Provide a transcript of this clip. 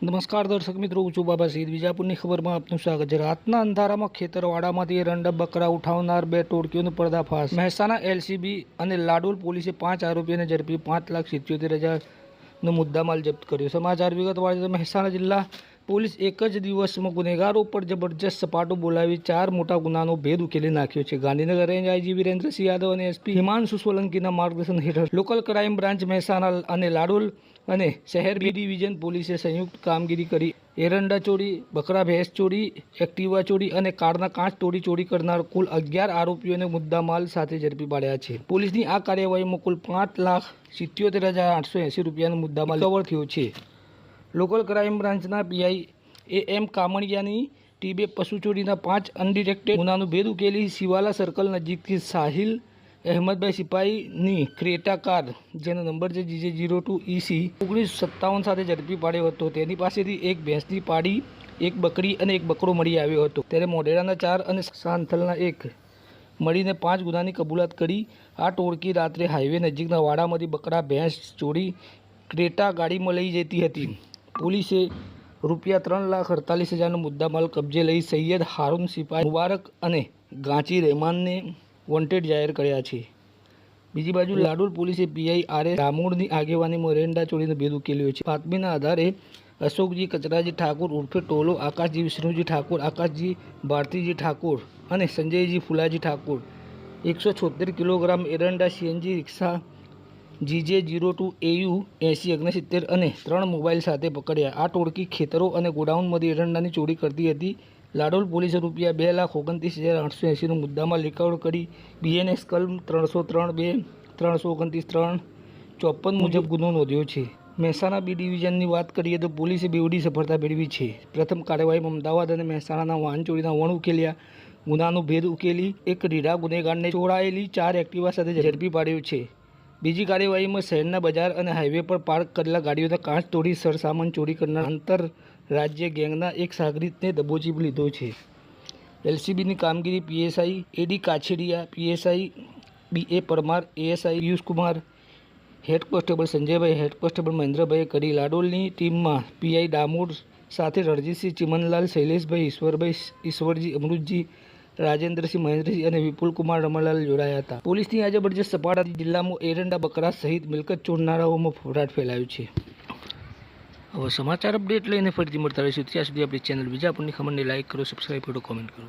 નમસ્કાર દર્શક મિત્રો, હું છું બાબા સઈદ. વિજાપુરની ખબરમાં આપનું સ્વાગત છે. રાતના અંધારામાં ખેતરવાડામાંથી એરંડા બકરા ઉઠાવનાર બે ટોળકીઓનો પર્દાફાશ. મહેસાણા એલસીબી અને લાડોલ પોલીસે 5 આરોપીઓને ઝડપી 5,77,000નો મુદ્દામાલ જપ્ત કર્યો. સમાચાર વિગતવાર છે. મહેસાણા જિલ્લા પોલીસ એક જ દિવસમાં ગુનેગારો પર જબરજસ્ત સપાટો બોલાવી 4 મોટા ગુનાનો ભેદ ઉકેલી નાખ્યો છે. ગાંધીનગર રેન્જ આઈજી વિરેન્દ્રસિંહ યાદવ અને એસપી હિમાંશુ સોલંકીના માર્ગદર્શન હેઠળ લોકલ ક્રાઇમ બ્રાન્ચ મહેસાણા અને લાડોલ અને શહેર બી ડિવિઝન પોલીસે સંયુક્ત કામગીરી કરી એરંડા ચોરી, બકરા ભેંસ ચોરી, એક્ટિવા ચોરી અને કારના કાચ તોડી ચોરી કરનાર કુલ 11 આરોપીઓને મુદ્દામાલ સાથે ઝડપી પાડ્યા છે. પોલીસની આ કાર્યવાહીમાં કુલ 5,77,880 રૂપિયાનો મુદ્દામાલ કવર થયો છે. લોકલ ક્રાઇમ બ્રાન્ચના પીઆઈ એમ કામણિયાની ટીમે પશુ ચોરીના 5 અનડિટેક્ટેડ ગુનાનો ભેદ ઉકેલી શિવાલા સર્કલ નજીકથી સાહિલ અહેમદભાઈ સિપાહીની ક્રેટા કાર, જેનો નંબર છે GJ02EC 1957 સાથે ઝડપી પાડ્યો હતો. તેની પાસેથી એક ભેંસની પાડી, એક બકરી અને એક બકરો મળી આવ્યો હતો. ત્યારે મોઢેરાના 4 અને સાંથલના 1 મળીને 5 ગુનાની કબૂલાત કરી આ ટોળકી રાત્રે હાઈવે નજીકના વાડામાંથી બકરા ભેંસ ચોરી ક્રેટા ગાડીમાં લઈ જતી હતી. પોલીસે રૂપિયા 3,48,000નો મુદ્દામાલ કબજે લઈ સૈયદ હારૂન સિપાહી મુબારક અને ગાંચી રહેમાનને વોન્ટેડ જાહેર કર્યા છે. બીજી બાજુ લાડોલ પોલીસે પીઆઈ આરએસ ડામોરની આગેવાનીમાં એરંડા ચોરીનો ભેદ ઉકેલ્યો છે. બાતમીના આધારે અશોકજી કચરાજી ઠાકોર ઉર્ફે ટોલો, આકાશજી વિષ્ણુજી ઠાકોર, આકાશજી ભારતીજી ઠાકોર અને સંજયજી ફુલાજી ઠાકોર 176 કિલોગ્રામ એરંડા સીએનજી રિક્ષા GJ02AU 8069 અને 3 મોબાઈલ સાથે પકડ્યા. આ ટોળકી ખેતરો અને ગોડાઉનમાંથી એરંડાની ચોરી કરતી હતી. લાડોલ પોલીસે રૂપિયા 2,29,880નો મુદ્દામાલ રિકવર કરી BNS કલમ 303(2), 329(3), 54 મુજબ ગુનો નોંધ્યો છે. મહેસાણા બી ડિવિઝનની વાત કરીએ તો પોલીસે બેવડી સફળતા મેળવી છે. પ્રથમ કાર્યવાહીમાં અમદાવાદ અને મહેસાણાના વાહન ચોરીના વણ ઉકેલ્યા. ગુનાનો ભેદ ઉકેલી એક રીઢા ગુનેગારને ચોરાયેલી 4 એક્ટિવા સાથે ઝડપી પાડ્યો છે. બીજી કાર્યવાહીમાં શહેરના બજાર અને હાઈવે પર પાર્ક કરેલા ગાડીઓના કાચ તોડી સરસામાન ચોરી કરનાર આંતરરાજ્ય ગેંગના એક સાગરીતને દબોચી લીધો છે. એલસીબીની કામગીરી PSI AD Kachhadiya, PSI BA Parmar, ASI Piyushkumar, head constable Sanjaybhai, head constable મહેન્દ્રભાઈએ કરી. લાડોલની ટીમમાં પીઆઈ ડામોર સાથે રણજીતસિંહ, ચિમનલાલ, શૈલેષભાઈ, ઈશ્વરજી, અમૃતજી, રાજેન્દ્રસિંહ, મહેન્દ્રસિંહ અને વિપુલકુમાર રમણલાલ જોડાયા હતા. પોલીસની આ જબરજસ્ત સપાટાથી જિલ્લામાં એરંડા બકરા સહિત મિલકત ચોરનારાઓમાં ફફડાટ ફેલાયો છે. હવે સમાચાર અપડેટ લઈને ફરીથી મળતા રહીશું. ત્યાં સુધી આપણી ચેનલ વિજાપુરની ખબરને લાઇક કરો, સબસ્ક્રાઈબ કરો, કોમેન્ટ કરો.